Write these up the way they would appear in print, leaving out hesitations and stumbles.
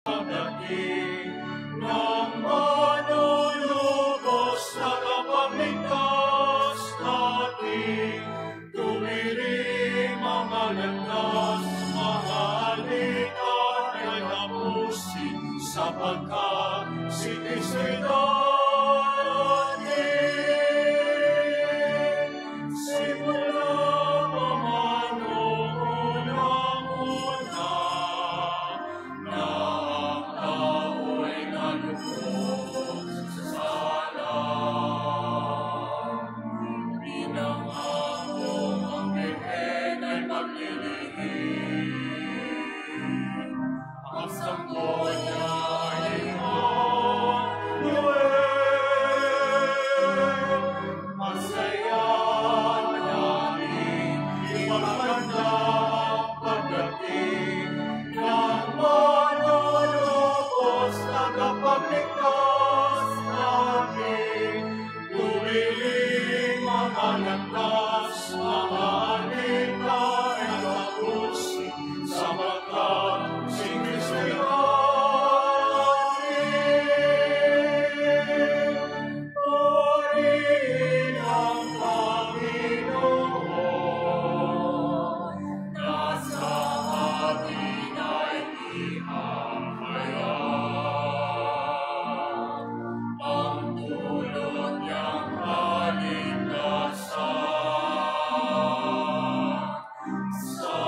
pagdating ng manulubos na kapagligtas natin. Tuwiring mga landas, mahalin at ay tapusin, sapagkat si Kristo'y darating. Simula pa man noong unang-una, na ang tao'y nalubos sa alam. Pinangakong ang Birhen ay maglilihim, ang sanggol niya ay Emmanuel. Masaya namin ipaganda ang pagdating ng manulubos na kapagligtas natin. Tuwiring mga landas, mahalin na ay tapusin, sapagkat si Kristo'y darating. Purihin ang Panginoon, nasa atin ay ihahayag ang dulot niyang kaligtasan. Sa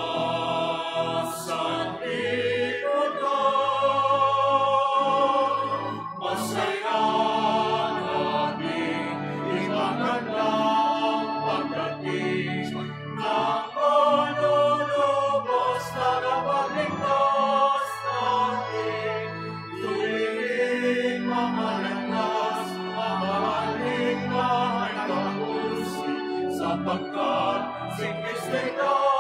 sanlibutan, masaya natin ipaganda ang pagdating ng manulubos na kapagligtas natin. Tuwiring mga landas, mahalin na ay tapusin, sapagkat si Kristo'y darating.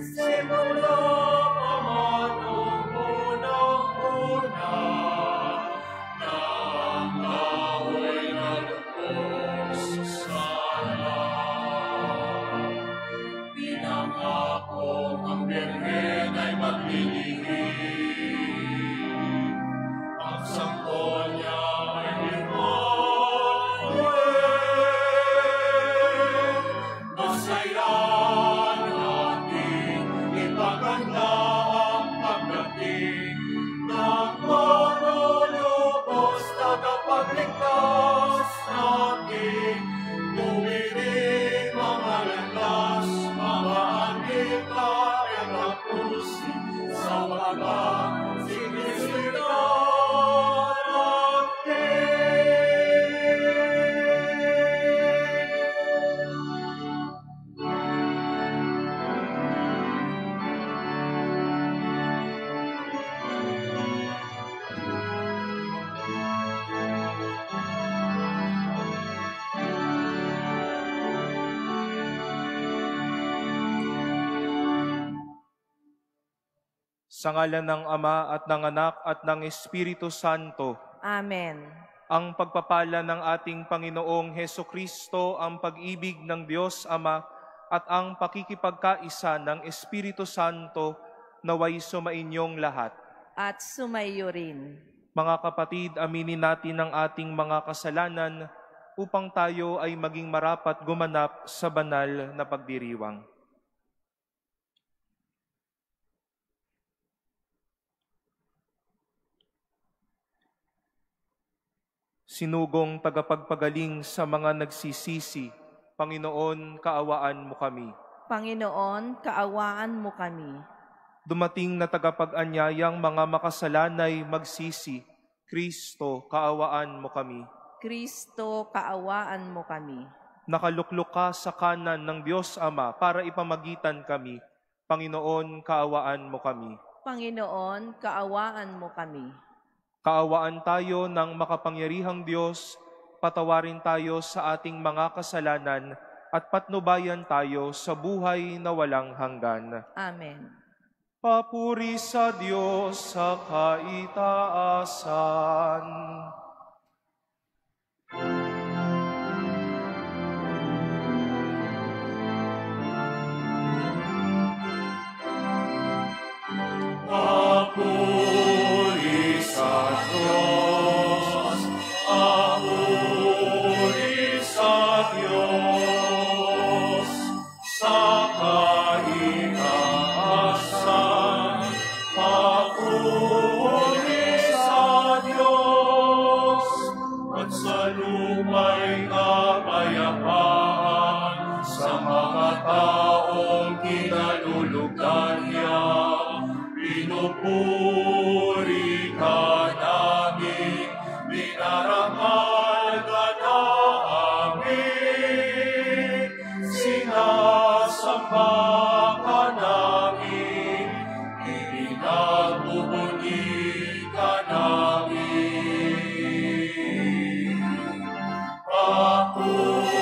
Simula pa man noong unang-una, na ang tao'y nalubos sa alam. Pinangakong ang Birhen ay maglilihim, ang sanggol niya ay Emmanuel. Masaya natin ipaganda ang pagdating ng manulubos na kapagligtas natin. Tuwiring mga landas, mga anita ay tapusin, sapagkat si Kristo'y Sa ngalan ng Ama at ng Anak at ng Espiritu Santo. Amen. Ang pagpapala ng ating Panginoong Hesukristo, ang pag-ibig ng Diyos Ama at ang pakikipagkaisa ng Espiritu Santo naway sumainyong lahat. At sumayo rin. Mga kapatid, aminin natin ang ating mga kasalanan upang tayo ay maging marapat gumanap sa banal na pagdiriwang. Sinugong tagapagpagaling sa mga nagsisisi, Panginoon, kaawaan mo kami. Panginoon, kaawaan mo kami. Dumating na tagapag-anyayang mga makasalanay magsisi, Kristo, kaawaan mo kami. Kristo, kaawaan mo kami. Nakaluklok ka sa kanan ng Diyos Ama para ipamagitan kami, Panginoon, kaawaan mo kami. Panginoon, kaawaan mo kami. Kaawaan tayo ng makapangyarihang Diyos, patawarin tayo sa ating mga kasalanan at patnubayan tayo sa buhay na walang hanggan. Amen. Papuri sa Diyos sa kaitaasan. Kanya, pinupuri ka namin, dinarangal ka namin, sinasamba ka namin, pinagpupuri ka namin. Papuri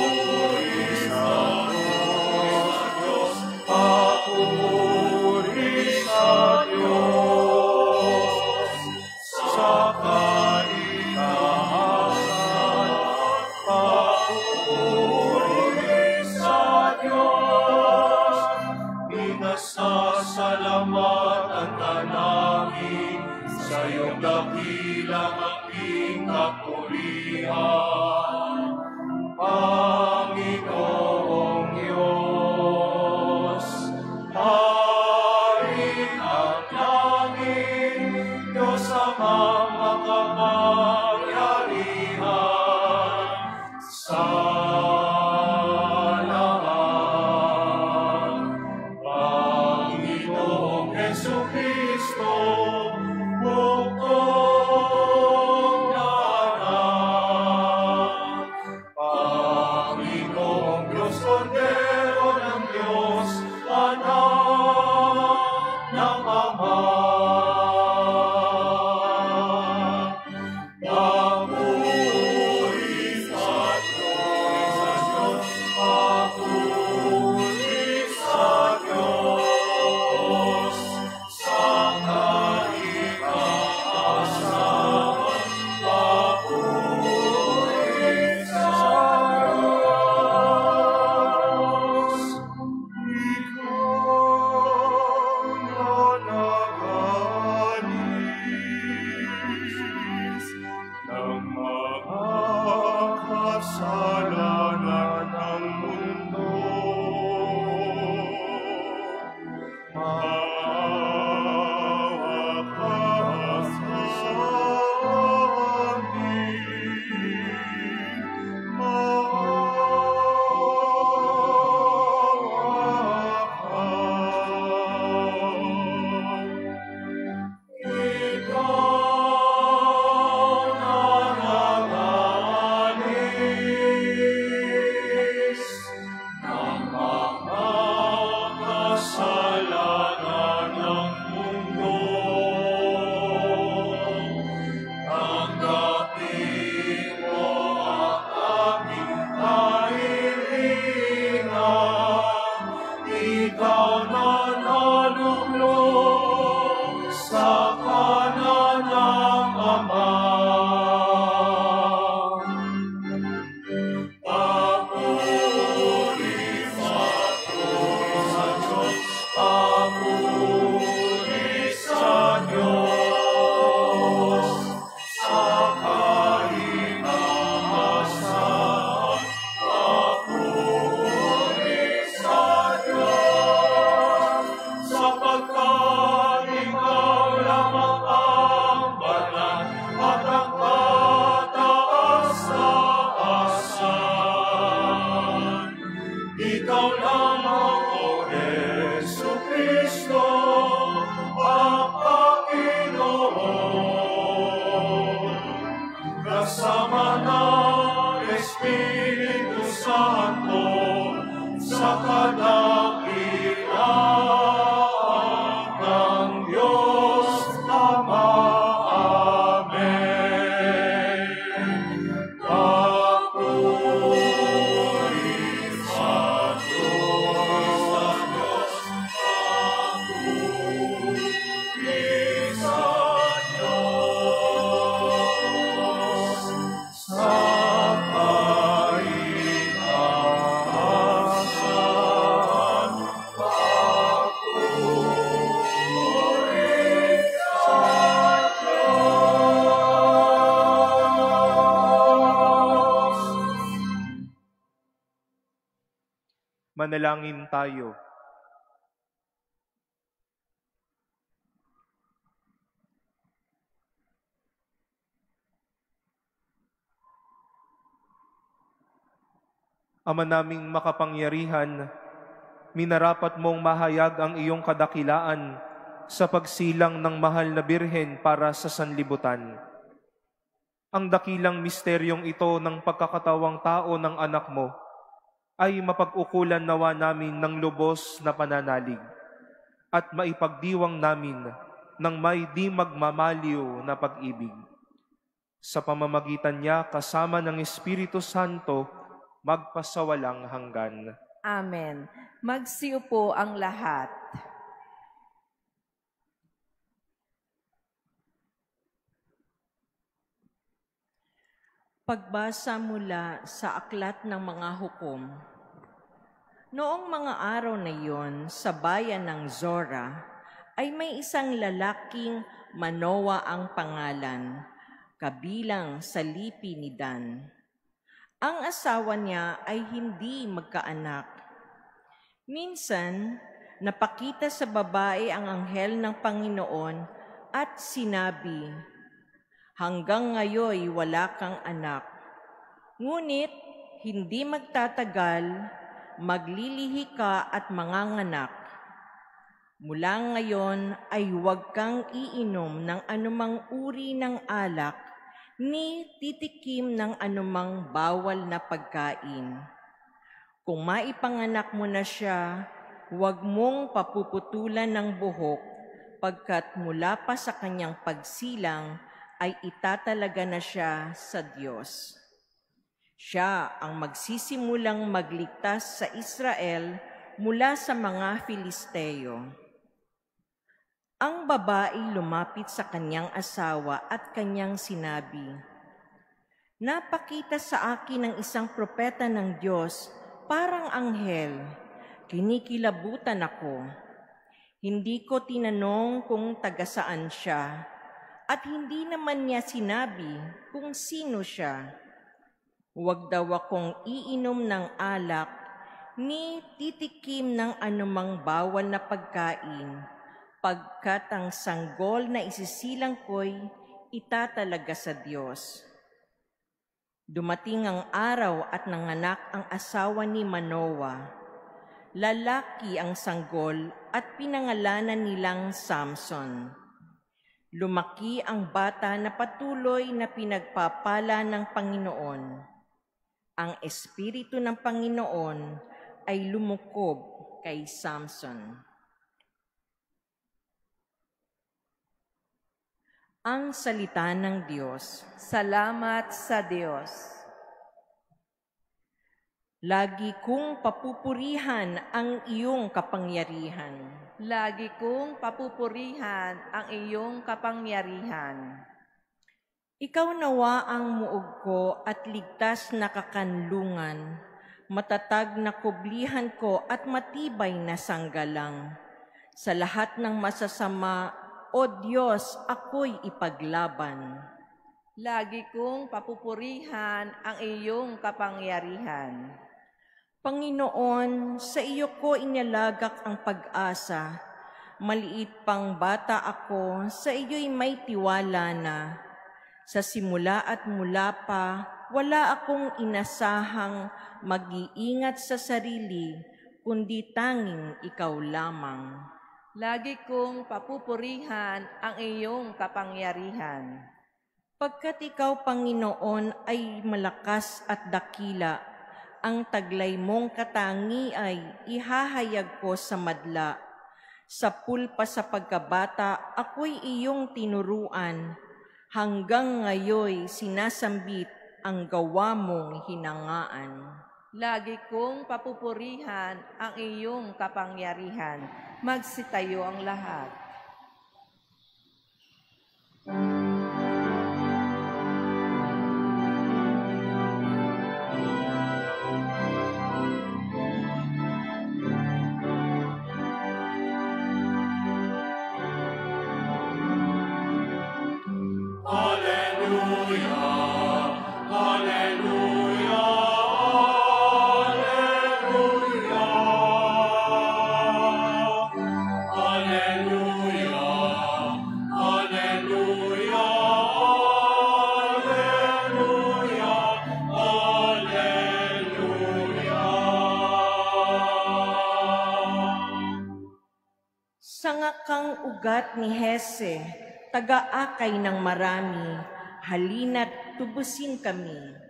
sa Diyos, papuri sa Diyos, sa kaitaasan, papuri sa Diyos, pinasasalamatan ka namin, sa iyong dakilang aking kapurihan. Panginoong Diyos, Hari ng langit, Diyos Amang makapangyarihan sa lahat. Panginoong Jesucristo, bukong lahat. Panginoong Diyos, Kordero ng Diyos, Anak ng Ama. Papuri sa Diyos, papuri sa Diyos, sa kaitaasan, papuri sa Diyos. Ikaw na nagalis ng mga kasalanan ng mundo. Maawa ka sa amin. Maawa ka. Ikaw na nagalis ng mga kasalanan ng mundo. Tanggapin mo ang aming kahilingan. Ikaw na nalulog sa kanan ng Ama. Papuri sa Diyos, papuri sa Diyos, sa kaitaasan, papuri sa Diyos, sapagkat ikaw lamang ang banal at ang kataasan. Ikaw lamang, O Jesucristo, ang Panginoon, kasama ng Espiritu Santo, sa kadakilaan ng Diyos Ama. Amen. Papuri sa Diyos, papuri sa Diyos, sa kaitaasan, papuri sa Diyos. Manalangin tayo. Ama naming makapangyarihan, minarapat mong mahayag ang iyong kadakilaan sa pagsilang ng mahal na birhen para sa sanlibutan. Ang dakilang misteryong ito ng pagkakatawang tao ng anak mo ay mapag-ukulan nawa namin ng lubos na pananalig at maipagdiwang namin ng may di magmamaliw na pag-ibig. Sa pamamagitan niya kasama ng Espiritu Santo, magpasawalang hanggan. Amen. Magsiupo ang lahat. Pagbasa mula sa Aklat ng Mga Hukom. Noong mga araw na iyon, sa bayan ng Zora, ay may isang lalaking Manoa ang pangalan, kabilang sa lipi ni Dan. Ang asawa niya ay hindi magkaanak. Minsan, napakita sa babae ang anghel ng Panginoon at sinabi, "Hanggang ngayon wala kang anak. Ngunit hindi magtatagal, maglilihi ka at manganganak. Mula ngayon ay huwag kang iinom ng anumang uri ng alak, ni titikim ng anumang bawal na pagkain. Kung maipanganak mo na siya, huwag mong papuputulan ng buhok, pagkat mula pa sa kanyang pagsilang ay itatalaga na siya sa Diyos. Siya ang magsisimulang magligtas sa Israel mula sa mga Filisteo." Ang babae lumapit sa kanyang asawa at kanyang sinabi, "Napakita sa akin ng isang propeta ng Diyos, parang anghel. Kinikilabutan ako. Hindi ko tinanong kung taga saan siya, at hindi naman niya sinabi kung sino siya. Huwag daw akong iinom ng alak, ni titikim ng anumang bawal na pagkain, pagkat ang sanggol na isisilang ko'y itatalaga sa Diyos." Dumating ang araw at nanganak ang asawa ni Manoa. Lalaki ang sanggol at pinangalanan nilang Samson. Lumaki ang bata na patuloy na pinagpapala ng Panginoon. Ang Espiritu ng Panginoon ay lumukob kay Samson. Ang salita ng Diyos. Salamat sa Diyos. Lagi kong papupurihan ang iyong kapangyarihan. Lagi kong papupurihan ang iyong kapangyarihan. Ikaw nawa ang muog ko at ligtas na kakanlungan, matatag na kublihan ko at matibay na sanggalang. Sa lahat ng masasama, O Diyos, ako'y ipaglaban. Lagi kong papupurihan ang iyong kapangyarihan. Panginoon, sa iyo ko inilagak ang pag-asa. Maliit pang bata ako, sa iyo'y may tiwala na. Sa simula at mula pa, wala akong inasahang mag-iingat sa sarili, kundi tanging ikaw lamang. Lagi kong papupurihan ang iyong kapangyarihan. Pagkat ikaw, Panginoon, ay malakas at dakila, ang taglay mong katangi ay ihahayag ko sa madla. Sa pulpa sa pagkabata, ako'y iyong tinuruan. Hanggang ngayon sinasambit ang gawa mong hinangaan. Lagi kong papupurihan ang iyong kapangyarihan. Magsitayo ang lahat. kang ugat ni Hese, taga-akay ng marami, halina't tubusin kami.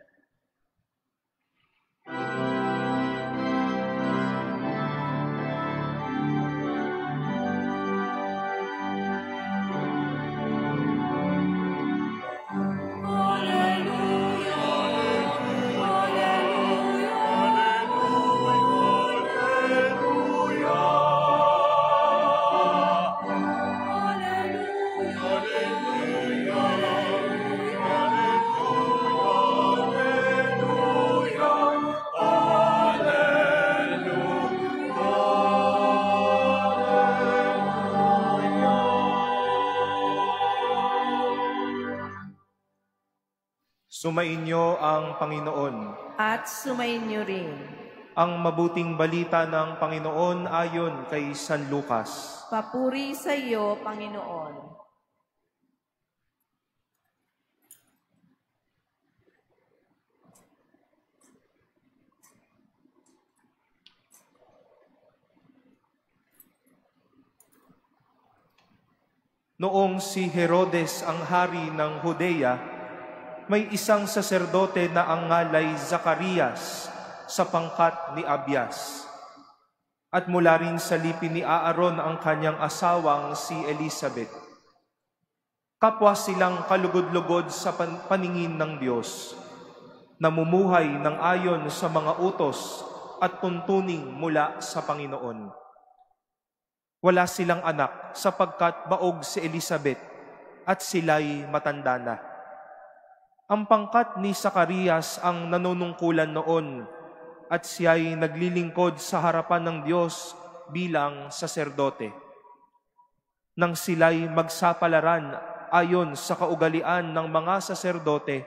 Sumainyo ang Panginoon. At sumainyo rin. Ang mabuting balita ng Panginoon ayon kay San Lucas. Papuri sa iyo, Panginoon. Noong si Herodes ang hari ng Judea, may isang saserdote na ang ngalay Zacarias sa pangkat ni Abias. At mula rin sa lipi ni Aaron ang kanyang asawang si Elizabeth. Kapwa silang kalugod-lugod sa paningin ng Diyos, namumuhay ng ayon sa mga utos at tuntuning mula sa Panginoon. Wala silang anak sapagkat baog si Elizabeth at sila'y matanda na. Ang pangkat ni Zacarias ang nanunungkulan noon at siya'y naglilingkod sa harapan ng Diyos bilang saserdote. Nang sila'y magsapalaran ayon sa kaugalian ng mga saserdote,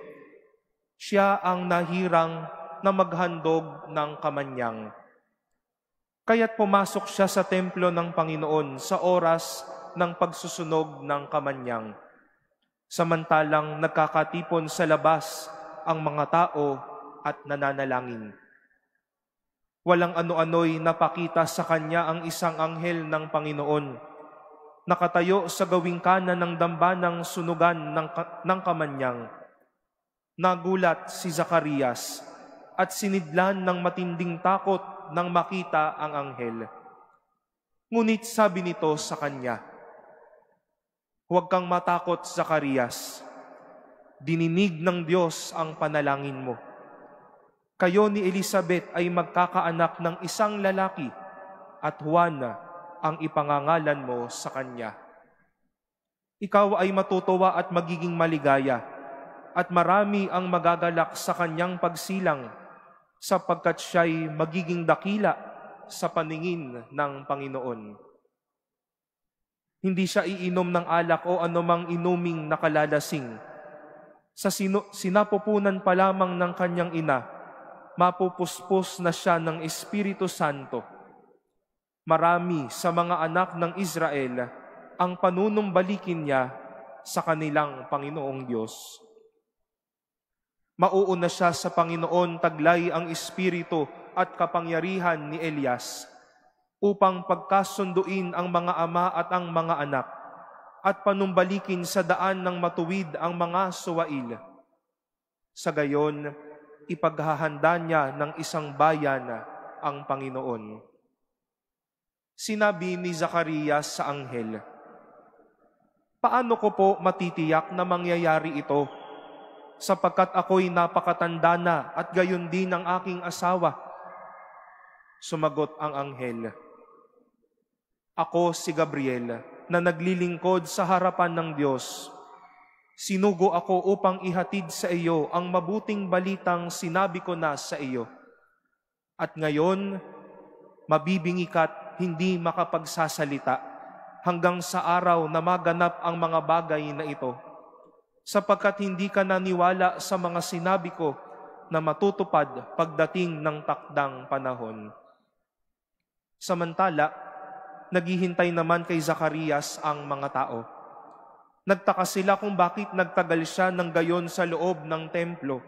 siya ang nahirang na maghandog ng kamanyang. Kaya't pumasok siya sa templo ng Panginoon sa oras ng pagsusunog ng kamanyang. Samantalang nagkakatipon sa labas ang mga tao at nananalangin. Walang ano-ano'y napakita sa kanya ang isang anghel ng Panginoon, nakatayo sa gawing kanan ng dambanang sunugan ng kamanyang. Nagulat si Zacarias at sinidlan ng matinding takot nang makita ang anghel. Ngunit sabi nito sa kanya, "Huwag kang matakot, Zacarias. Dininig ng Diyos ang panalangin mo. Kayo ni Elizabeth ay magkakaanak ng isang lalaki at Juan ang ipangangalan mo sa kanya. Ikaw ay matutuwa at magiging maligaya at marami ang magagalak sa kanyang pagsilang sapagkat siya'y magiging dakila sa paningin ng Panginoon. Hindi siya iinom ng alak o anumang inuming nakalalasing. Sa sinapupunan pa lamang ng kanyang ina, mapupuspos na siya ng Espiritu Santo. Marami sa mga anak ng Israel ang panunumbalikin niya sa kanilang Panginoong Diyos. Mauuna siya sa Panginoon taglay ang Espiritu at kapangyarihan ni Elias, upang pagkasunduin ang mga ama at ang mga anak, at panumbalikin sa daan ng matuwid ang mga suwail. Sa gayon, ipaghahanda niya ng isang bayan ang Panginoon." Sinabi ni Zacarias sa anghel, "Paano ko po matitiyak na mangyayari ito, sapagkat ako'y napakatanda na at gayon din ang aking asawa?" Sumagot ang anghel, "Ako si Gabriel na naglilingkod sa harapan ng Diyos. Sinugo ako upang ihatid sa iyo ang mabuting balitang sinabi ko na sa iyo. At ngayon, mabibingi ka't hindi makapagsasalita hanggang sa araw na maganap ang mga bagay na ito, sapagkat hindi ka naniwala sa mga sinabi ko na matutupad pagdating ng takdang panahon." Samantala, naghihintay naman kay Zacarias ang mga tao. Nagtaka sila kung bakit nagtagal siya ng gayon sa loob ng templo.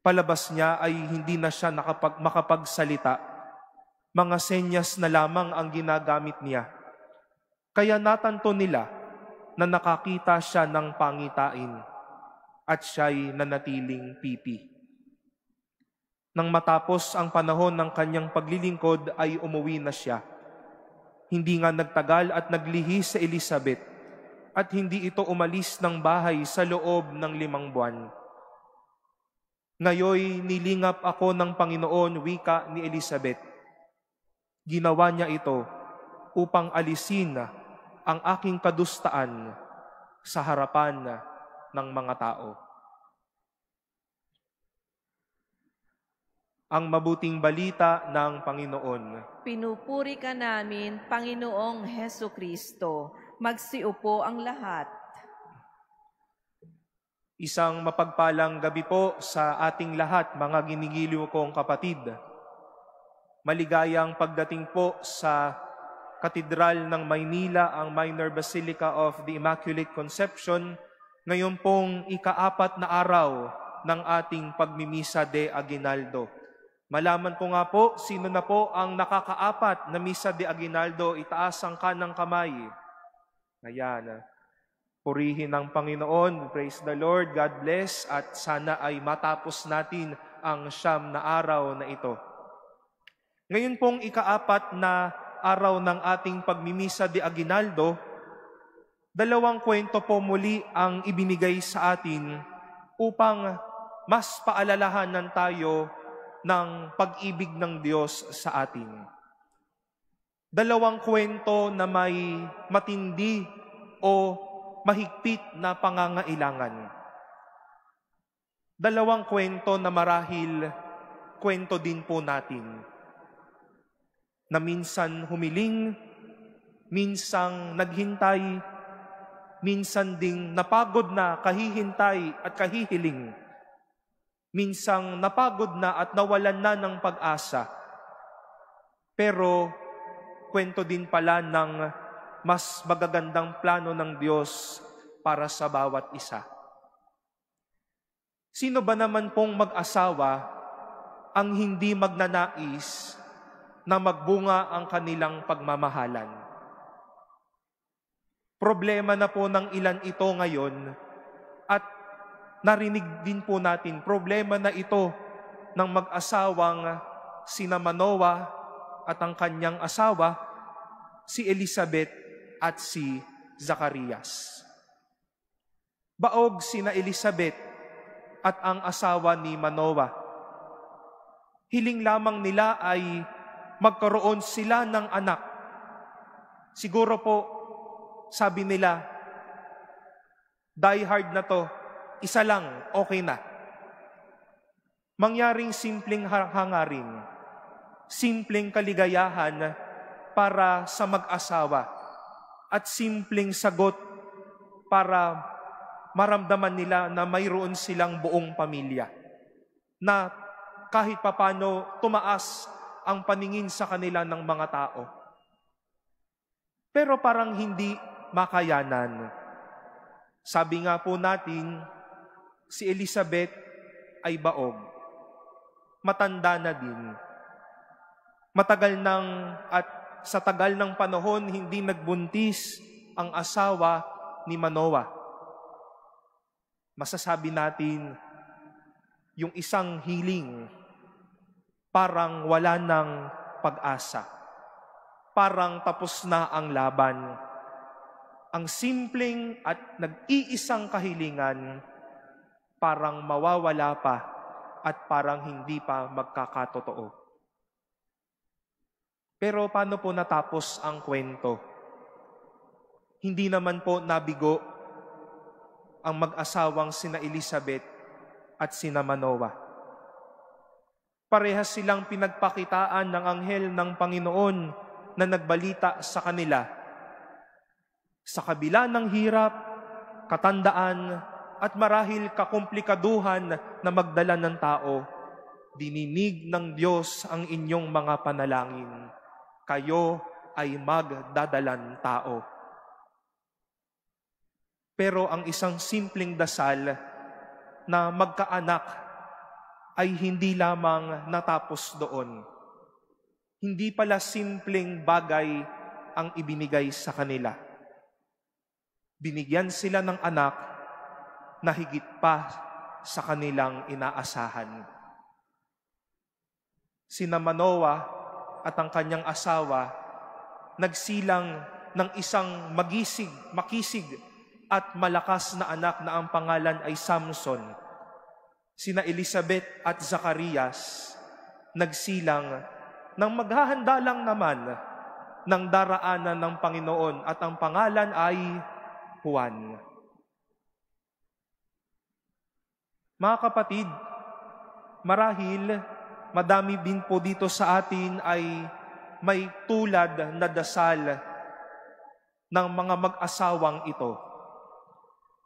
Palabas niya ay hindi na siya makapagsalita. Mga senyas na lamang ang ginagamit niya. Kaya natanto nila na nakakita siya ng pangitain at siya'y nanatiling pipi. Nang matapos ang panahon ng kanyang paglilingkod ay umuwi na siya. Hindi nga nagtagal at naglihi sa Elizabeth at hindi ito umalis ng bahay sa loob ng 5 buwan. Ngayoy nilingap ako ng Panginoon, wika ni Elizabeth. Ginawa niya ito upang alisin ang aking kadustaan sa harapan ng mga tao. Ang mabuting balita ng Panginoon. Pinupuri ka namin, Panginoong Heso Kristo. Magsiupo ang lahat. Isang mapagpalang gabi po sa ating lahat, mga ginigiliw kong kapatid. Maligayang pagdating po sa Katedral ng Maynila, ang Minor Basilica of the Immaculate Conception, ngayon pong ika-4 na araw ng ating pagmimisa de Aguinaldo. Malaman ko nga po, sino na po ang nakaka-4 na Misa de Aguinaldo, itaas ang kanang kamay. Ayan. Purihin ang Panginoon. Praise the Lord. God bless. At sana ay matapos natin ang 9 na araw na ito. Ngayon pong ika-4 na araw ng ating pagmimisa de Aguinaldo, 2 kwento po muli ang ibinigay sa atin upang mas paalalahanan tayo ng pag-ibig ng Diyos sa atin. 2 kwento na may matindi o mahigpit na pangangailangan. 2 kwento na marahil kwento din po natin, na minsan humiling, minsan naghintay, minsan ding napagod na kahihintay at kahihiling, minsang napagod na at nawalan na ng pag-asa. Pero kwento din pala ng mas magagandang plano ng Diyos para sa bawat isa. Sino ba naman pong mag-asawa ang hindi magnanais na magbunga ang kanilang pagmamahalan? Problema na po ng ilan ito ngayon at narinig din po natin, problema na ito ng mag-asawang sina Manoah at ang kanyang asawa, si Elizabeth at si Zacarias. Baog sina Elizabeth at ang asawa ni Manoah. Hiling lamang nila ay magkaroon sila ng anak. Siguro po, sabi nila, die hard na to, isa lang, okay na. Mangyaring simpleng hangarin, simpleng kaligayahan para sa mag-asawa, at simpleng sagot para maramdaman nila na mayroon silang buong pamilya, na kahit papano tumaas ang paningin sa kanila ng mga tao. Pero parang hindi makayanan. Sabi nga po natin, si Elizabeth ay baog. Matanda na din. Matagal nang at sa tagal ng panahon hindi nagbuntis ang asawa ni Manoah. Masasabi natin, yung isang hiling, parang wala ng pag-asa. Parang tapos na ang laban. Ang simpleng at nag-iisang kahilingan, parang mawawala pa at parang hindi pa magkakatotoo. Pero paano po natapos ang kwento? Hindi naman po nabigo ang mag-asawang sina Elizabeth at sina Manoah. Parehas silang pinagpakitaan ng anghel ng Panginoon na nagbalita sa kanila. Sa kabila ng hirap, katandaan, at marahil kakomplikaduhan na magdala ng tao, dininig ng Diyos ang inyong mga panalangin. Kayo ay magdadalan tao. Pero ang isang simpleng dasal na magkaanak ay hindi lamang natapos doon. Hindi pala simpleng bagay ang ibinigay sa kanila. Binigyan sila ng anak na higit pa sa kanilang inaasahan. Sina Manoah at ang kanyang asawa nagsilang ng isang makisig at malakas na anak na ang pangalan ay Samson. Sina Elizabeth at Zacarias nagsilang ng maghahanda lang naman ng daraanan ng Panginoon at ang pangalan ay Juan. Mga kapatid, marahil madami din po dito sa atin ay may tulad na dasal ng mga mag-asawang ito.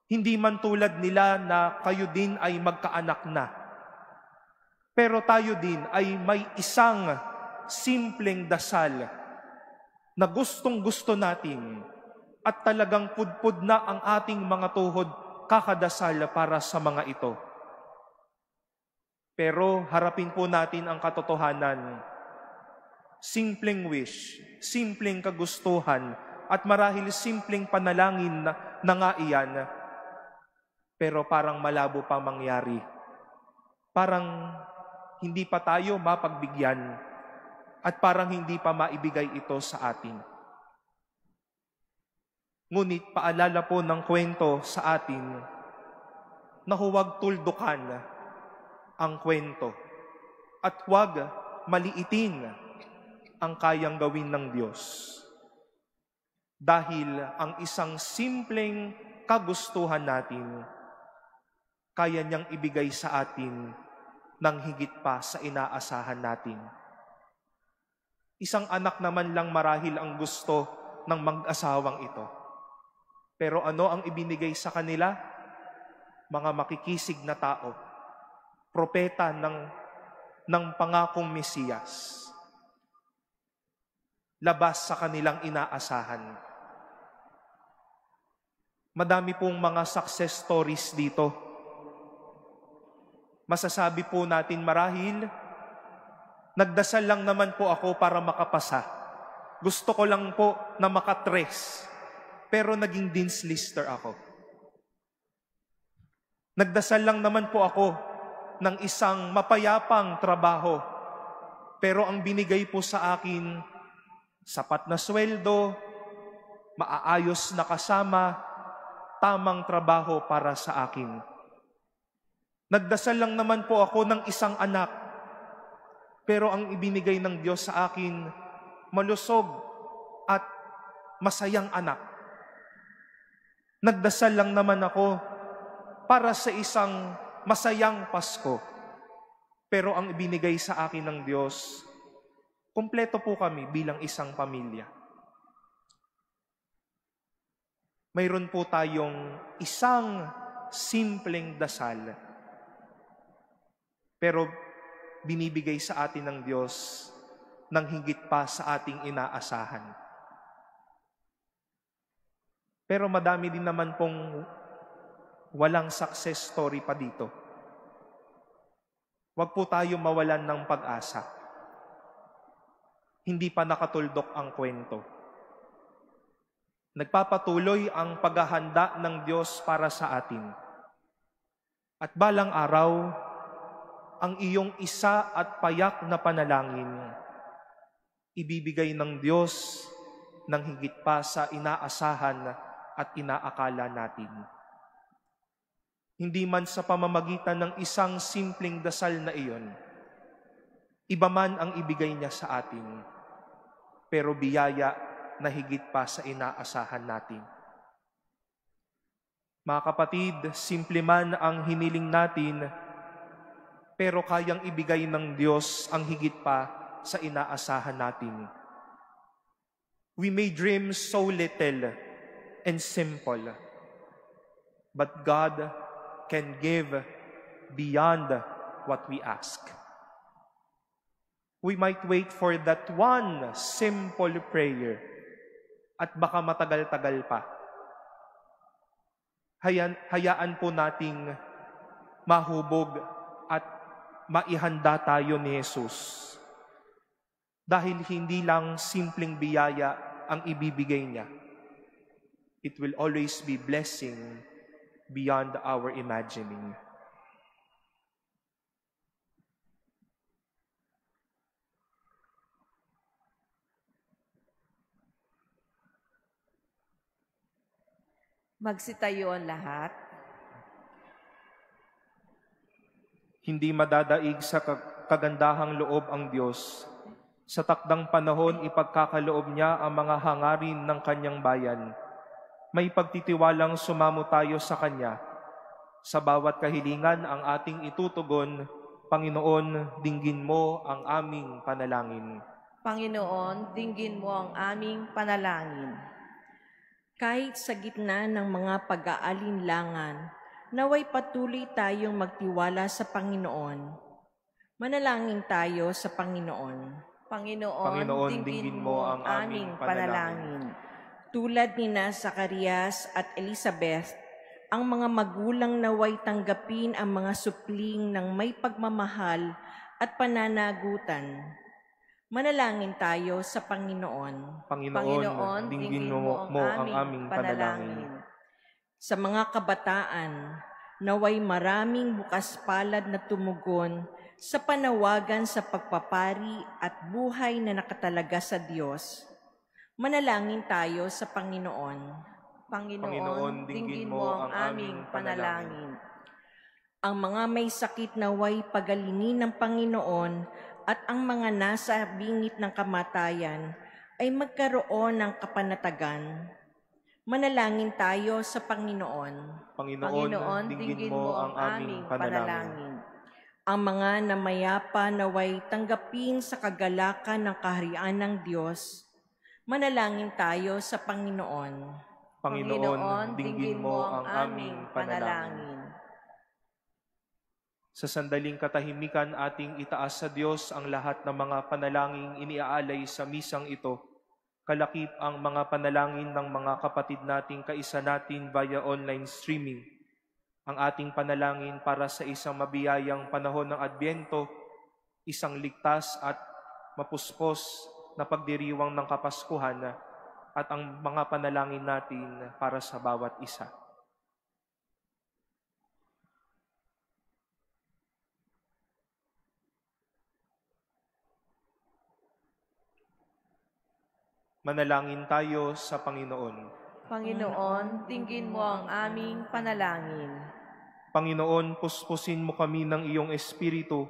Hindi man tulad nila na kayo din ay magkaanak na. Pero tayo din ay may isang simpleng dasal na gustong-gusto natin at talagang pudpud na ang ating mga tuhod kakadasal para sa mga ito. Pero harapin po natin ang katotohanan. Simpleng wish, simpleng kagustuhan, at marahil simpleng panalangin na nga iyan, pero parang malabo pa mangyari. Parang hindi pa tayo mapagbigyan at parang hindi pa maibigay ito sa atin. Ngunit paalala po ng kwento sa atin na huwag tuldukan ang kwento at huwag maliitin ang kayang gawin ng Diyos. Dahil ang isang simpleng kagustuhan natin, kaya niyang ibigay sa atin ng higit pa sa inaasahan natin. Isang anak naman lang marahil ang gusto ng mag-asawang ito. Pero ano ang ibinigay sa kanila? Mga makikisig na tao, propeta ng pangakong Mesiyas. Labas sa kanilang inaasahan. Madami pong mga success stories dito. Masasabi po natin marahil, nagdasal lang naman po ako para makapasa. Gusto ko lang po na makatres, pero naging dean's lister ako. Nagdasal lang naman po ako ng isang mapayapang trabaho, pero ang binigay po sa akin, sapat na sweldo, maaayos na kasama, tamang trabaho para sa akin. Nagdasal lang naman po ako ng isang anak, pero ang ibinigay ng Diyos sa akin, malusog at masayang anak. Nagdasal lang naman ako para sa isang masayang Pasko, pero ang ibinigay sa akin ng Diyos, kumpleto po kami bilang isang pamilya. Mayroon po tayong isang simpleng dasal, pero binibigay sa atin ng Diyos ng higit pa sa ating inaasahan. Pero madami din naman pong walang success story pa dito. Huwag po tayo mawalan ng pag-asa. Hindi pa nakatuldok ang kwento. Nagpapatuloy ang paghahanda ng Diyos para sa atin. At balang araw, ang iyong isa at payak na panalangin, ibibigay ng Diyos ng higit pa sa inaasahan at inaakala natin. Hindi man sa pamamagitan ng isang simpleng dasal na iyon, iba man ang ibigay niya sa atin, pero biyaya na higit pa sa inaasahan natin. Mga kapatid, simple man ang hiniling natin, pero kayang ibigay ng Diyos ang higit pa sa inaasahan natin. We may dream so little and simple, but God can give beyond what we ask. We might wait for that one simple prayer at baka matagal-tagal pa. Hayaan po nating mahubog at maihanda tayo ni Jesus. Dahil hindi lang simpleng biyaya ang ibibigay niya. It will always be blessing beyond our imagining. Magsitayo ang lahat. Hindi madadaig sa kagandahang loob ang Diyos. Sa takdang panahon, ipagkakaloob niya ang mga hangarin ng kanyang bayan. May pagtitiwalang sumamo tayo sa Kanya. Sa bawat kahilingan ang ating itutugon, Panginoon, dinggin mo ang aming panalangin. Panginoon, dinggin mo ang aming panalangin. Kahit sa gitna ng mga pag-aalinlangan, naway patuloy tayong magtiwala sa Panginoon. Manalangin tayo sa Panginoon. Panginoon, dinggin mo ang aming panalangin. Tulad ni Zacarias at Elizabeth, ang mga magulang naway tanggapin ang mga supling ng may pagmamahal at pananagutan. Manalangin tayo sa Panginoon. Panginoon, dinggin mo ang aming panalangin. Sa mga kabataan, naway maraming bukas palad na tumugon sa panawagan sa pagpapari at buhay na nakatalaga sa Diyos. Manalangin tayo sa Panginoon. Panginoon, dinggin mo ang aming panalangin. Ang mga may sakit naway pagalingin ng Panginoon at ang mga nasa bingit ng kamatayan ay magkaroon ng kapanatagan. Manalangin tayo sa Panginoon. Panginoon, dinggin mo ang aming panalangin. Ang mga namayapa naway tanggapin sa kagalakan ng kaharian ng Diyos. Manalangin tayo sa Panginoon. Panginoon, dinggin mo ang aming panalangin. Sa sandaling katahimikan, ating itaas sa Diyos ang lahat ng mga panalangin iniaalay sa misang ito. Kalakip ang mga panalangin ng mga kapatid nating kaisa natin via online streaming. Ang ating panalangin para sa isang mabiyayang panahon ng Adbyento, isang ligtas at mapuspos na pagdiriwang ng Kapaskuhan, at ang mga panalangin natin para sa bawat isa. Manalangin tayo sa Panginoon. Panginoon, dinggin mo ang aming panalangin. Panginoon, puspusin mo kami ng iyong Espiritu,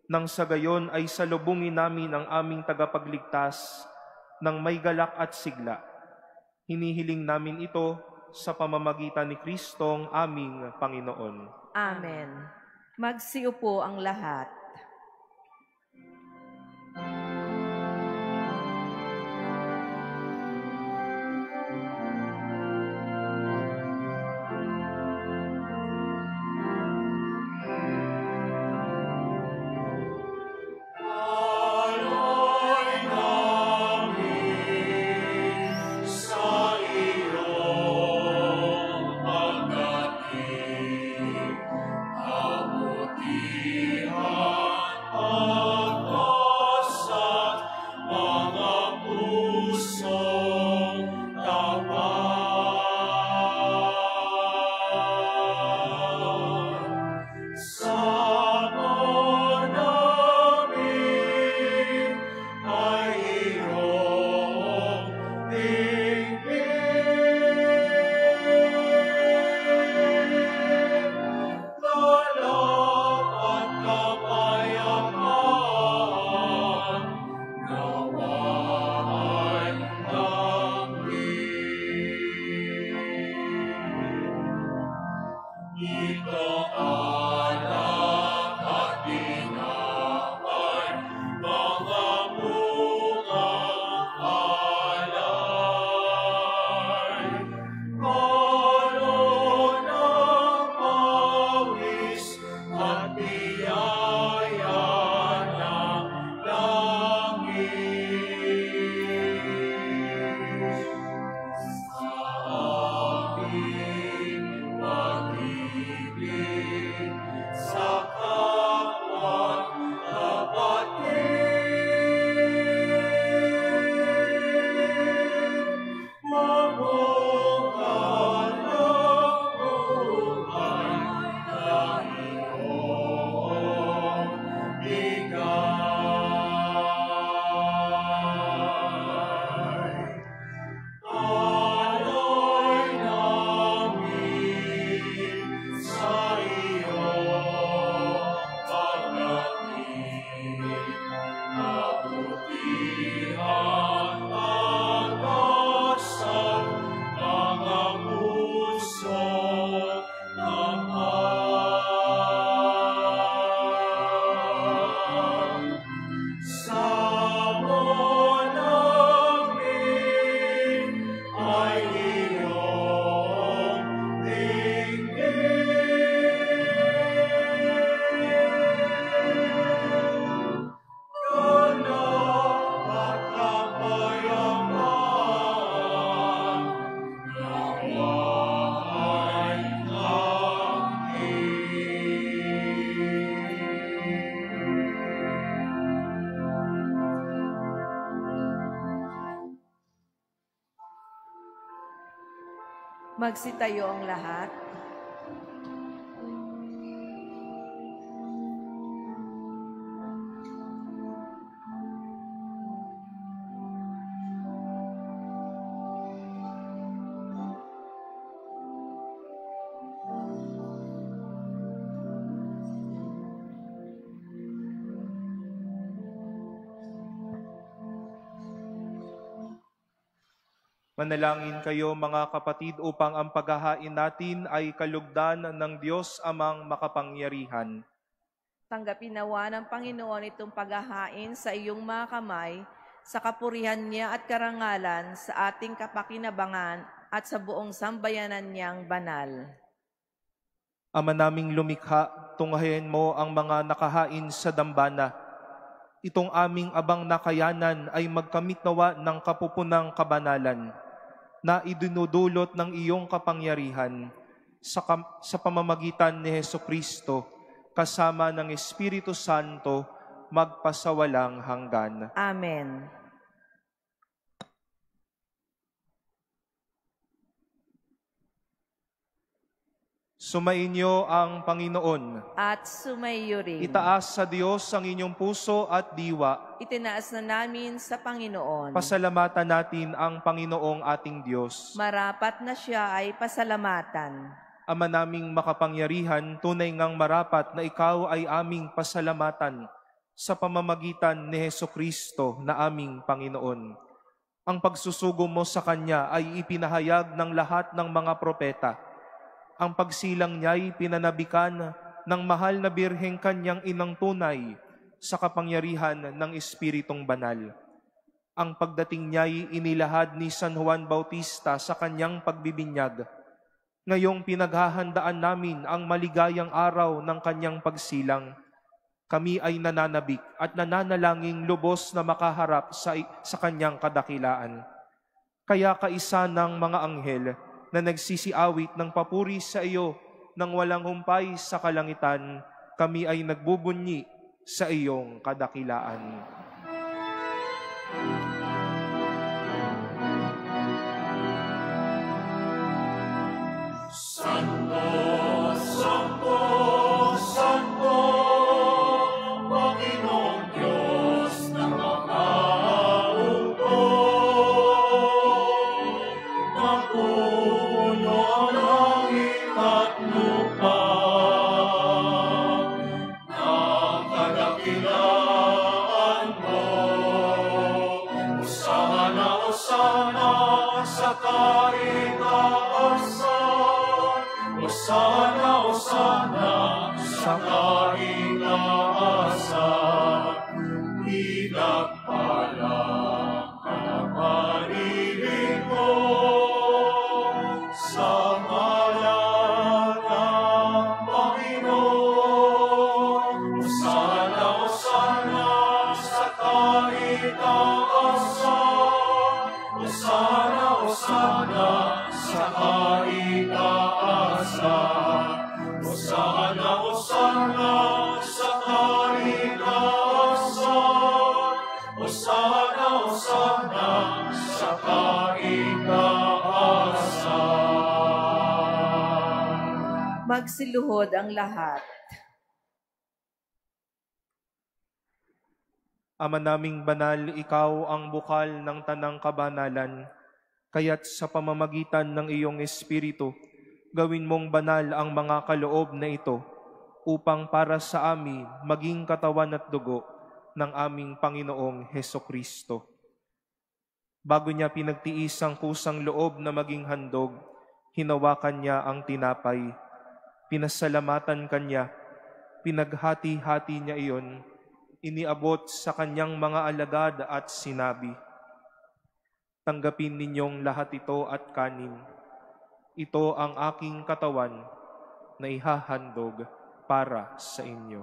nang sa gayon ay salubungin namin ang aming tagapagligtas ng may galak at sigla. Hinihiling namin ito sa pamamagitan ni Kristong aming Panginoon. Amen. Magsiupo ang lahat. Magsitayo ang lahat. Manalangin kayo mga kapatid upang ang paghahain natin ay kalugdan ng Diyos amang makapangyarihan. Tanggapin nawa ng Panginoon itong paghahain sa iyong mga kamay, sa kapurihan niya at karangalan, sa ating kapakinabangan at sa buong sambayanan niyang banal. Ama naming lumikha, tunghayan mo ang mga nakahain sa dambana. Itong aming abang nakayanan ay magkamit nawa ng kapupunang kabanalan na idinudulot ng iyong kapangyarihan sa pamamagitan ni Hesukristo kasama ng Espiritu Santo magpasawalang hanggan. Amen. Sumainyo ang Panginoon. At sumayo rin. Itaas sa Diyos ang inyong puso at diwa. Itinaas na namin sa Panginoon. Pasalamatan natin ang Panginoong ating Diyos. Marapat na siya ay pasalamatan. Ama naming makapangyarihan, tunay ngang marapat na ikaw ay aming pasalamatan sa pamamagitan ni Hesukristo na aming Panginoon. Ang pagsusugo mo sa Kanya ay ipinahayag ng lahat ng mga propeta. Ang pagsilang niya'y pinanabikan ng mahal na birheng Kanyang inang tunay sa kapangyarihan ng Espiritong Banal. Ang pagdating niya'y inilahad ni San Juan Bautista sa kanyang pagbibinyag. Ngayong pinaghahandaan namin ang maligayang araw ng kanyang pagsilang. Kami ay nananabik at nananalangin lubos na makaharap sa kanyang kadakilaan. Kaya kaisa ng mga anghel na nagsisiawit ng papuri sa iyo nang walang humpay sa kalangitan, kami ay nagbubunyi sa iyong kadakilaan. Santo, Santo, Santo, Panginoong Diyos ng mga ugpong, napuno ang langit at lupa, ng kadakilaan mo. Hosana, Hosana sa kaitaasan, Hosana, Hosana sa kaitaasan. Pinagpalang ang pag-ibig mo sa ngalan ng Panginoon. Hosana, Hosana sa kaitaasan, Hosana, Hosana sa kaitaasan. Hosana, Hosana sa kaitaasan, Hosana, Hosana sa kaitaasan. Magsiluhod ang lahat. Ama naming banal, ikaw ang bukal ng tanang kabanalan. Kaya't sa pamamagitan ng iyong Espiritu, gawin mong banal ang mga kaloob na ito upang para sa amin maging katawan at dugo ng aming Panginoong Hesukristo. Bago niya pinagtiis ang kusang loob na maging handog, hinawakan niya ang tinapay, pinasalamatan kanya, pinaghati-hati niya iyon, iniabot sa kanyang mga alagad at sinabi, "Tanggapin ninyong lahat ito at kanin. Ito ang aking katawan na ihahandog para sa inyo."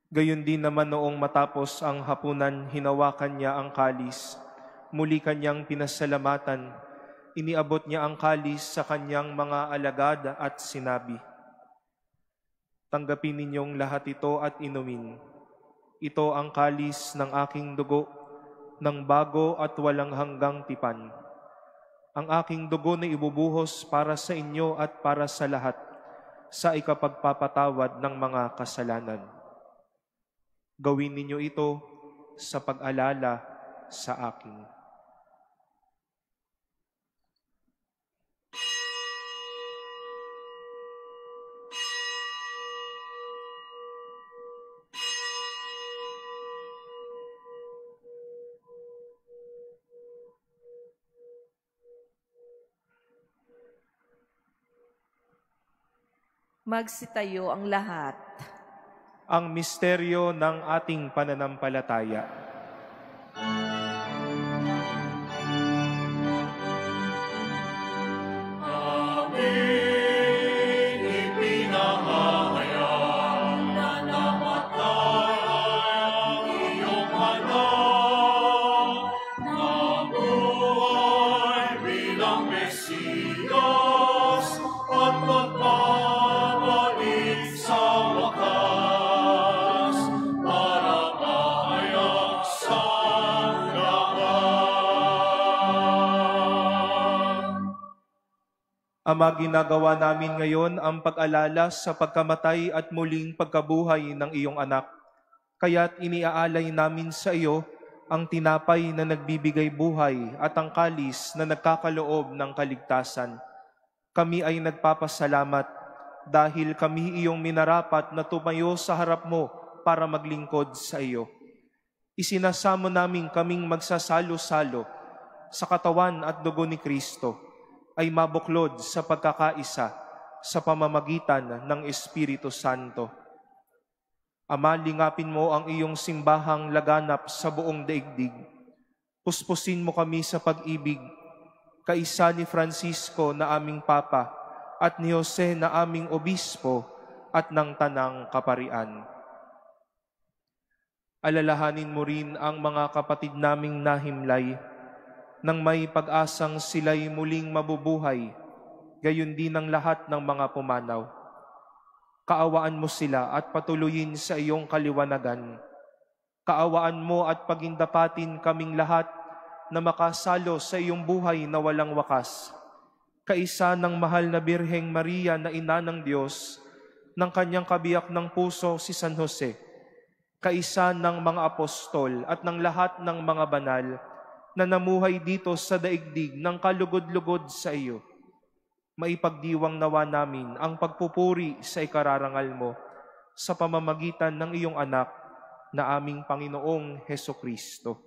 Gayon din naman noong matapos ang hapunan, hinawakan niya ang kalis. Muli kanyang pinasalamatan. Iniabot niya ang kalis sa kanyang mga alagad at sinabi, "Tanggapin ninyong lahat ito at inumin. Ito ang kalis ng aking dugo, ng bago at walang hanggang tipan. Ang aking dugo na ibubuhos para sa inyo at para sa lahat, sa ikapagpapatawad ng mga kasalanan. Gawin ninyo ito sa pag-alala sa akin." Magsitayo ang lahat. Ang misteryo ng ating pananampalataya. Amin. Ipinahayag na namatay ang iyong anak, nabuhay bilang Mesiyas at magbabalik sa wakas para mahayag sa lahat. Ama, ginagawa namin ngayon ang pag-alala sa pagkamatay at muling pagkabuhay ng iyong anak. Kaya't iniaalay namin sa iyo ang tinapay na nagbibigay buhay at ang kalis na nagkakaloob ng kaligtasan. Kami ay nagpapasalamat dahil kami iyong minarapat na tumayo sa harap mo para maglingkod sa iyo. Isinasamo namin kaming magsasalo-salo sa katawan at dugo ni Kristo ay mabuklod sa pagkakaisa sa pamamagitan ng Espiritu Santo. Ama, lingapin mo ang iyong simbahang laganap sa buong daigdig. Puspusin mo kami sa pag-ibig, kaisa ni Francisco na aming Papa at ni Jose na aming Obispo at ng Tanang Kaparian. Alalahanin mo rin ang mga kapatid naming nahimlay, nang may pag-asang sila'y muling mabubuhay, gayon din ang lahat ng mga pumanaw. Kaawaan mo sila at patuloyin sa iyong kaliwanagan. Kaawaan mo at pagindapatin kaming lahat na makasalo sa iyong buhay na walang wakas. Kaisa ng mahal na Birheng Maria na ina ng Diyos, ng kanyang kabiyak ng puso si San Jose, kaisa ng mga apostol at ng lahat ng mga banal na namuhay dito sa daigdig ng kalugod-lugod sa iyo. Maipagdiwang nawa namin ang pagpupuri sa ikararangal mo sa pamamagitan ng iyong anak na aming Panginoong Hesukristo.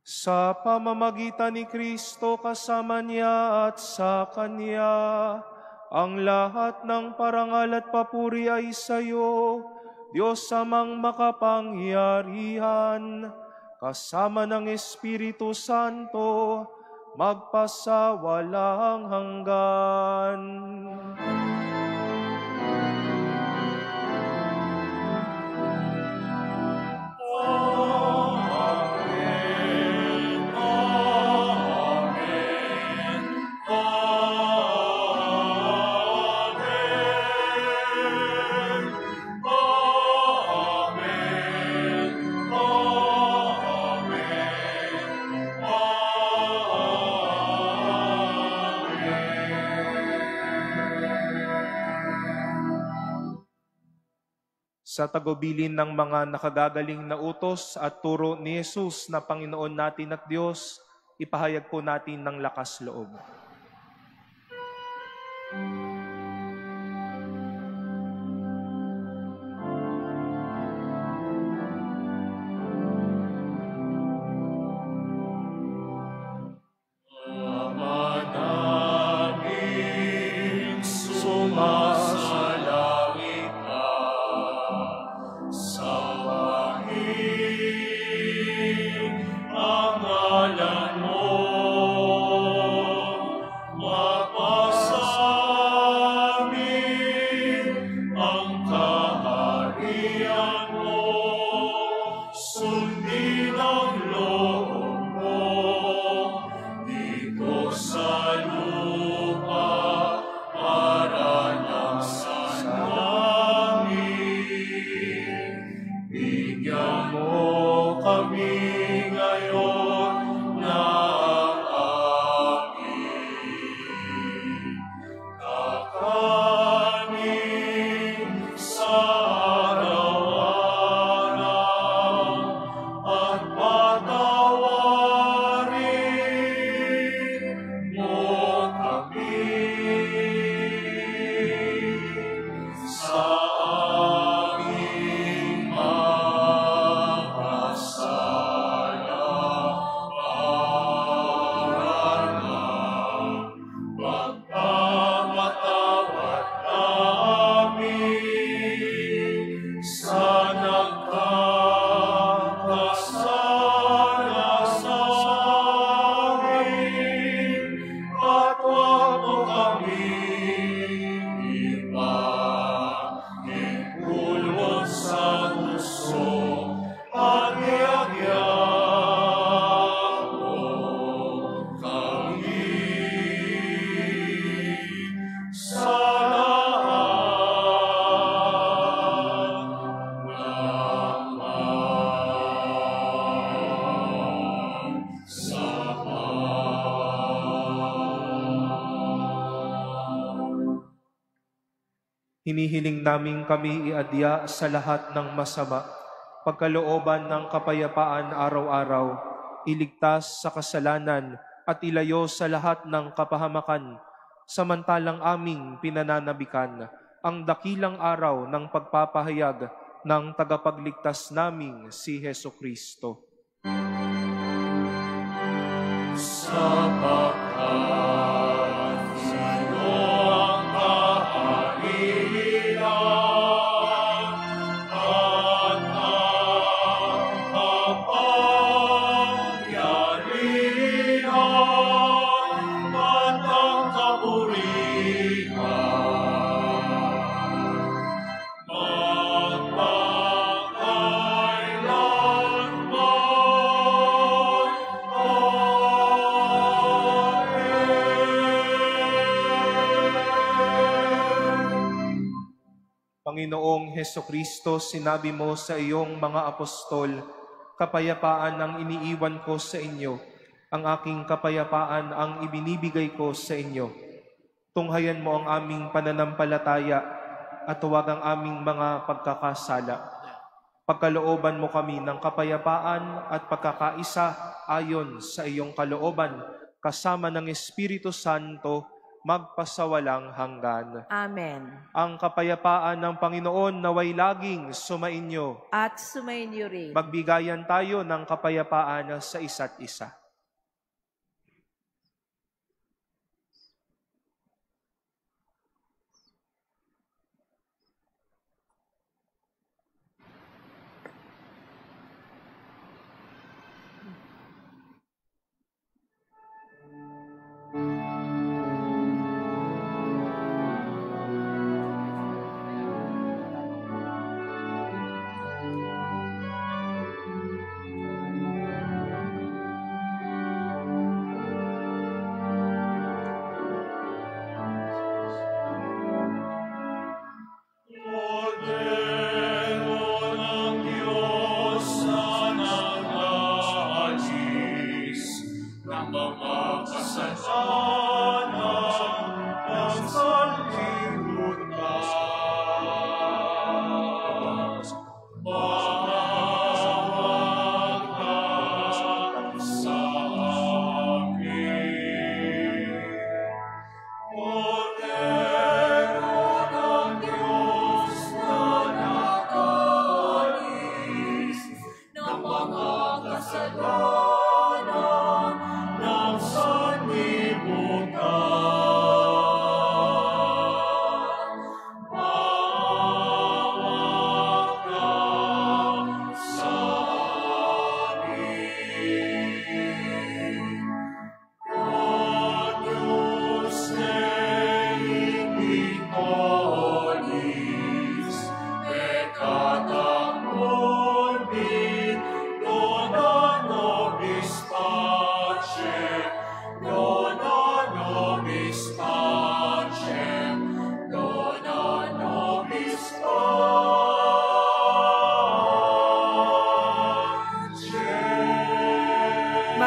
Sa pamamagitan ni Kristo kasama niya at sa Kanya, ang lahat ng parangal at papuri ay sa iyo, Diyos Amang makapangyarihan, kasama ng Espiritu Santo, magpasawalang hanggan. Sa tagubilin ng mga nakagagaling na utos at turo ni Jesus na Panginoon natin at Diyos, ipahayag po natin ng lakas loob. Ama namin, sumasalangit ka, sambahin ang ngalan mo, mapasa kami ngayon na aming kakanin sa araw-araw at patawarin mo kami sa aming mga sala para magpamatawad namin sa nagkakasala sa amin at huwag mo kaming ipahintulot sa gusto at iagyan mo kami sa lahat ng sama. Hinihiling namin kami iadya sa lahat ng masama, pagkalooban ng kapayapaan araw-araw, iligtas sa kasalanan at ilayo sa lahat ng kapahamakan, samantalang aming pinananabikan ang dakilang araw ng pagpapahayag ng tagapagligtas naming si Hesukristo. Sapagkat sino ang kaharian at ang kapangyarihan at ang kapurihan magpakailanman. Panginoong Hesukristo, sinabi mo sa iyong mga apostol, kapayapaan ang iniiwan ko sa inyo, ang aking kapayapaan ang ibinibigay ko sa inyo. Tunghayan mo ang aming pananampalataya at huwag ang aming mga pagkakasala. Pagkalooban mo kami ng kapayapaan at pagkakaisa ayon sa iyong kalooban, kasama ng Espiritu Santo, magpasawalang hanggan. Amen. Ang kapayapaan ng Panginoon naway laging sumainyo. At sumainyo rin. Magbigayan tayo ng kapayapaan sa isa't isa.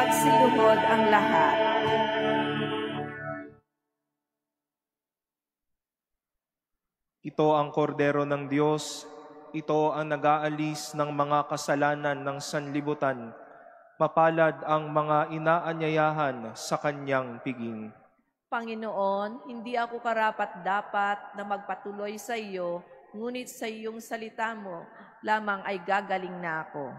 magsiluhod ang lahat. Ito ang kordero ng Diyos, ito ang nag-aalis ng mga kasalanan ng sanlibutan. Mapalad ang mga inaanyayahan sa kanyang piging. Panginoon, hindi ako karapat-dapat na magpatuloy sa iyo, ngunit sa iyong salita mo lamang ay gagaling na ako.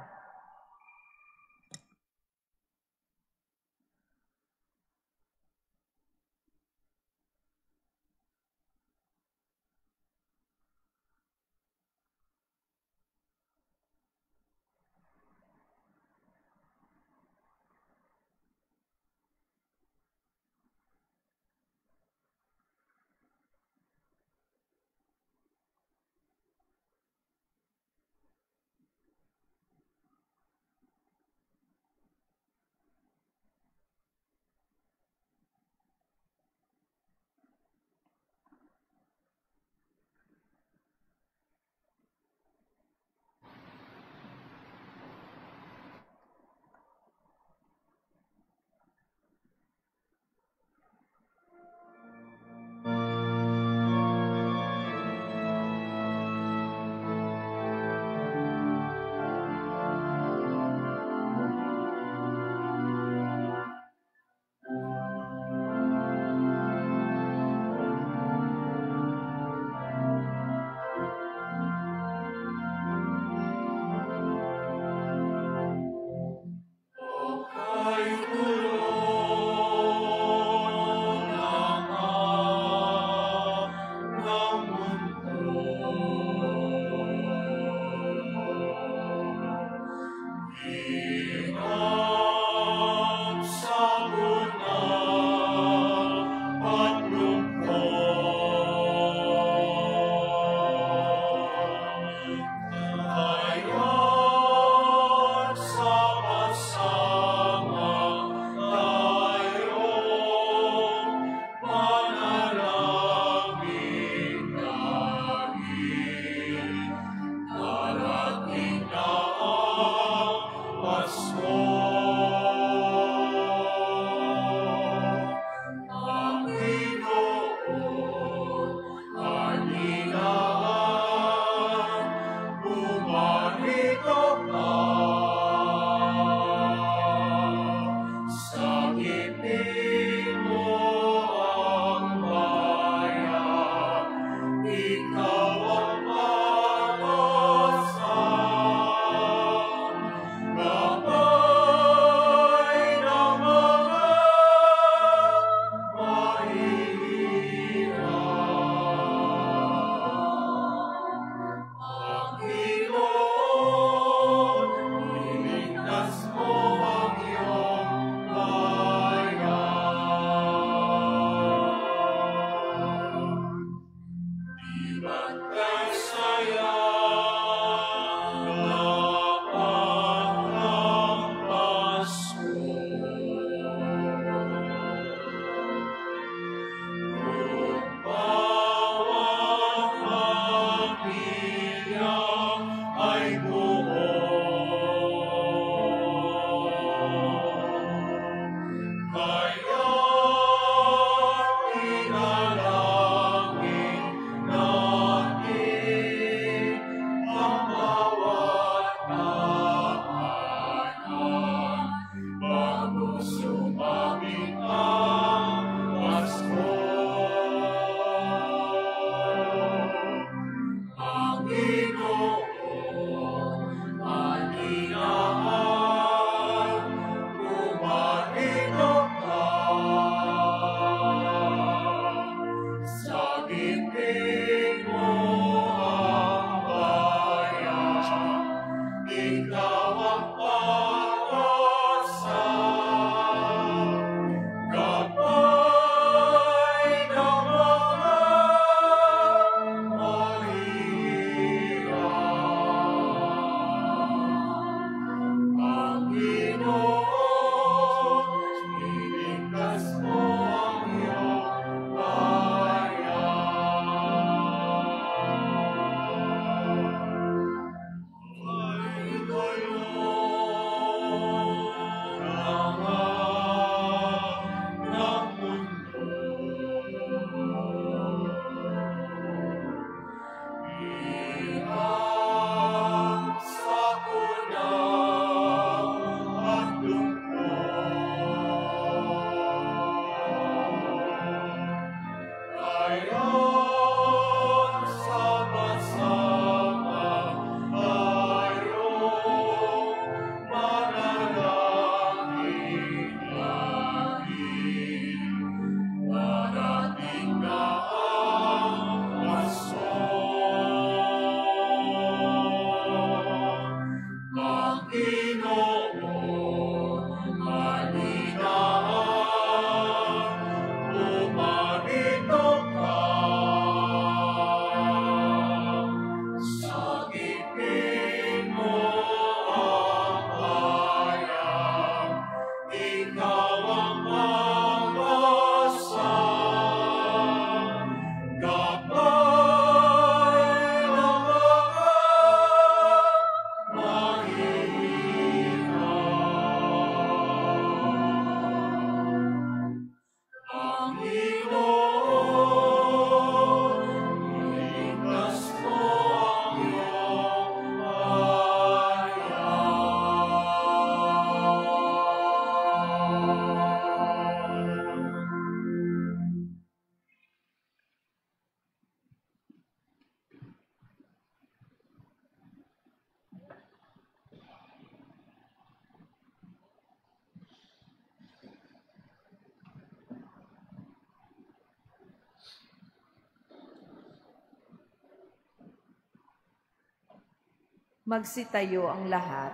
Magsitayo ang lahat.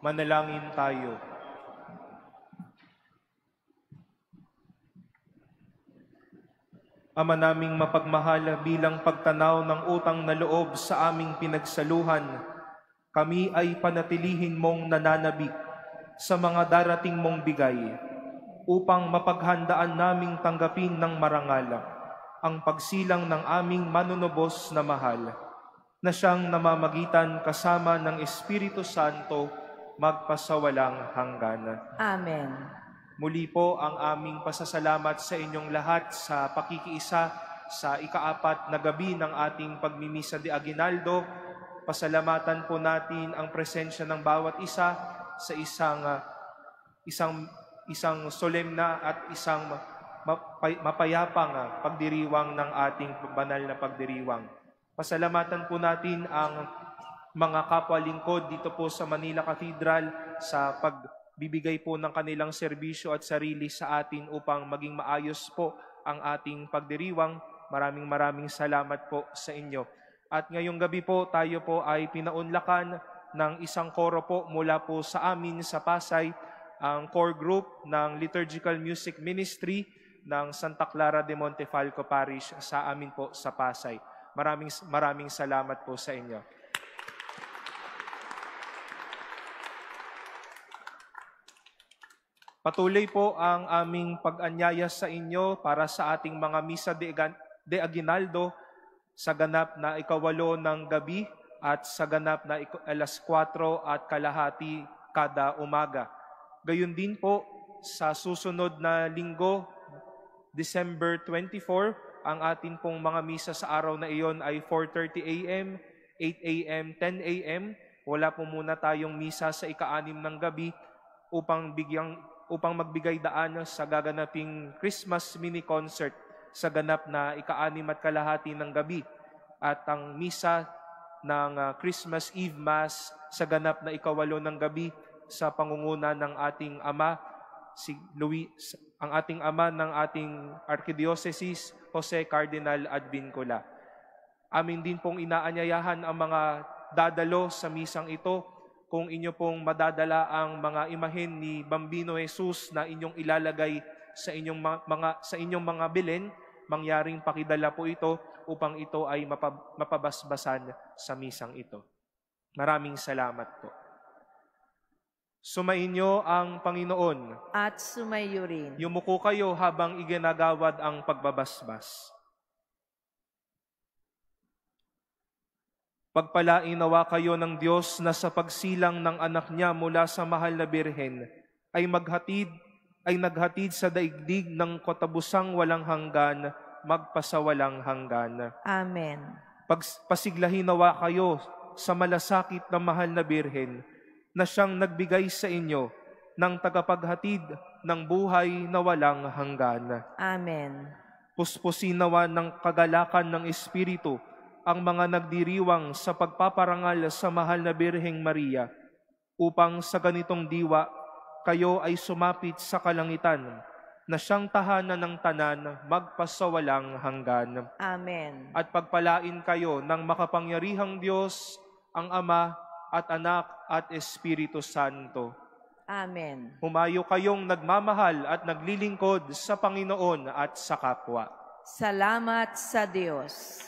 Manalangin tayo. Ama naming mapagmahal, bilang pagtanaw ng utang na loob sa aming pinagsaluhan, kami ay panatilihin mong nananabik sa mga darating mong bigay upang mapaghandaan naming tanggapin ng marangal ang pagsilang ng aming manunubos na mahal, na siyang namamagitan kasama ng Espiritu Santo magpasawalang hanggan. Amen. Muli po ang aming pasasalamat sa inyong lahat sa pakikiisa sa ika-4 na gabi ng ating pagmimisa de Aguinaldo. Pasalamatan po natin ang presensya ng bawat isa sa isang solemna at isang mapayapang pagdiriwang ng ating banal na pagdiriwang. Pasalamatan po natin ang mga kapwa-lingkod dito po sa Manila Cathedral sa pagbibigay po ng kanilang serbisyo at sarili sa atin upang maging maayos po ang ating pagdiriwang. Maraming salamat po sa inyo. At ngayong gabi po, tayo po ay pinaunlakan ng isang koro po mula po sa amin sa Pasay, ang core group ng Liturgical Music Ministry ng Santa Clara de Montefalco Parish sa amin po sa Pasay. Maraming salamat po sa inyo. Patuloy po ang aming pag-anyaya sa inyo para sa ating mga misa de Aguinaldo sa ganap na 8 ng gabi at sa ganap na 4:30 kada umaga. Gayon din po sa susunod na linggo, December 24, ang atin pong mga misa sa araw na iyon ay 4:30 a.m., 8 a.m., 10 a.m. Wala po muna tayong misa sa 6 ng gabi upang magbigay daan sa gaganaping Christmas mini concert sa ganap na 6:30 ng gabi at ang misa ng Christmas Eve Mass sa ganap na 8 ng gabi sa pangunguna ng ating ama, si Luis, ang ating ama ng ating Archdiocese, Jose Cardinal Advincula. Amin din pong inaanyayahan ang mga dadalo sa misang ito. Kung inyo pong madadala ang mga imahen ni Bambino Jesus na inyong ilalagay sa inyong mga bilin, mangyaring pakidala po ito upang ito ay mapabasbasan sa misang ito. Maraming salamat po. Sumainyo ang Panginoon. At sumayo rin. Yumuko kayo habang iginagawad ang pagbabasbas. Pagpalain nawa kayo ng Diyos na sa pagsilang ng anak niya mula sa mahal na Birhen ay naghatid sa daigdig ng katabusang walang hanggan, magpasawalang hanggan. Amen. Pasiglahin nawa kayo sa malasakit na mahal na Birhen na siyang nagbigay sa inyo ng tagapaghatid ng buhay na walang hanggan. Amen. Puspusin nawa ng kagalakan ng Espiritu ang mga nagdiriwang sa pagpaparangal sa mahal na Birheng Maria, upang sa ganitong diwa kayo ay sumapit sa kalangitan, na siyang tahanan ng tanan, magpasawalang hanggan. Amen. At pagpalain kayo ng makapangyarihang Diyos, ang Ama at Anak at Espiritu Santo. Amen. Humayo kayong nagmamahal at naglilingkod sa Panginoon at sa kapwa. Salamat sa Diyos.